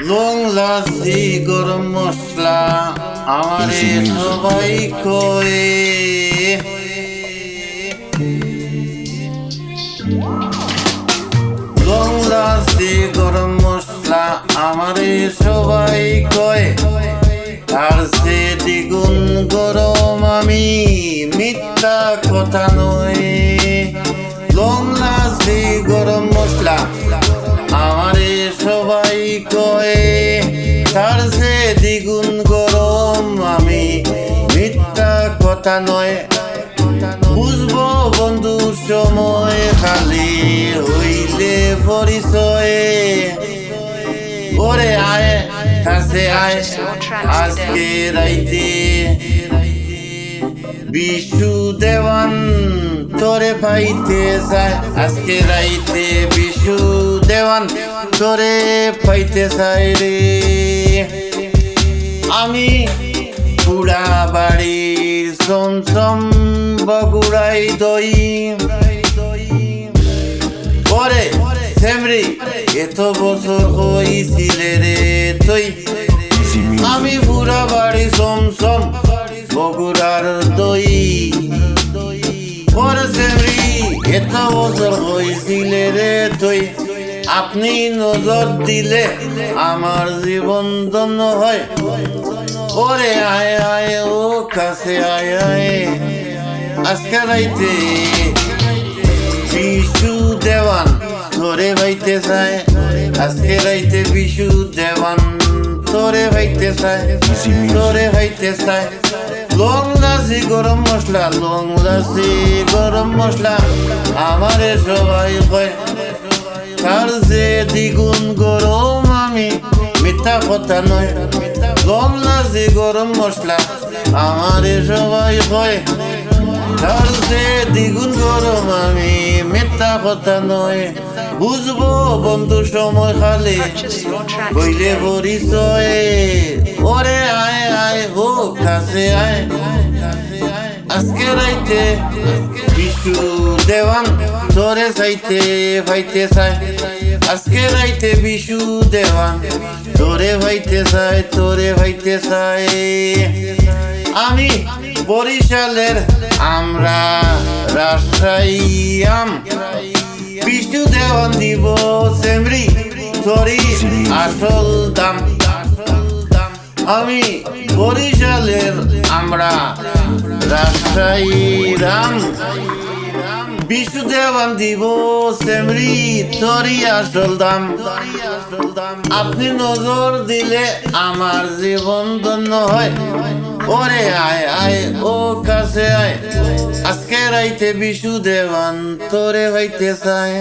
long lassi গরম মশলা আমারে সবাই কয়ে লং লাচি গরম মশলা আমারে সবাই কয় তার সে দ্বিগুণ গরম আমি মিথ্যা কথা নয় লং লাচি গরম মশলা আমারে সবাই কয়ে তার সে দ্বিগুণ গরম আমি মিথ্যা কথা নয় বুঝবো বন্ধু সময় খালি হইলে পরিচয়ে ওরে আয় কাছে আয় আজকে রাইতে বিশু দেওয়ান তোরে পাইতে চায় আজকে রাইতে বিশু দেওয়ান তোরে পাইতে চাই রে আমি পুরা বাড়ির চমচম বগুড়াই দই ওরে সেমরি এত বছর হইছিলে রে তুই আমি পুরা বাড়ি চমচম বগুড়ার দই ওরে সেমরি এত বছর হইছিলে রে তুই আপনি নজর দিলে আমার জীবন ধন্য হয় ওরে আয় আয় ও কাছে আয় আয় আজকে রাইতে বিশু দেওয়ান তোরে ভাইতে চায় আজকে রাইতে বিশু দেওয়ান তোরে ভাইতে চায় তোরে ভাইতে চায় লং লাচি গরম মশলা লং লাচি গরম মশলা আমারে সবাই কয় তার যে দ্বিগুণ গরম আমি মিথ্যা কথা নয় লং লাচি গরম মশলা আমারে সবাই কয় তার যে দ্বিগুণ গরম আমি মিথ্যা কথা নয় বুঝবো বন্ধু সময় খালি বইলে পরিচয়ে ওরে আয় আয় ও কাছে আয় আজকে রাইতে বিশু দেওয়ান তোরে চাইতে পাইতে চায় আজকে রাইতে বিশু দেওয়ান তোরে ভাইতে চায় তোরে ভাইতে চায় আমি বরিশালের আমরা রাজশাহী আম বিশু দেওয়ান দিব সেমরি তোরি আসল দাম আমি বরিশালের আমরা রাজশাহী রাম বিশু দেওয়ান দিব সেমরি তোরি আসল দাম আপনি নজর দিলে আমার জীবন ধন্য হয় ওরে আয় আয় ও কাছে আয় আজকে রাইতে বিশু দেওয়ান তোরে হইতে চায়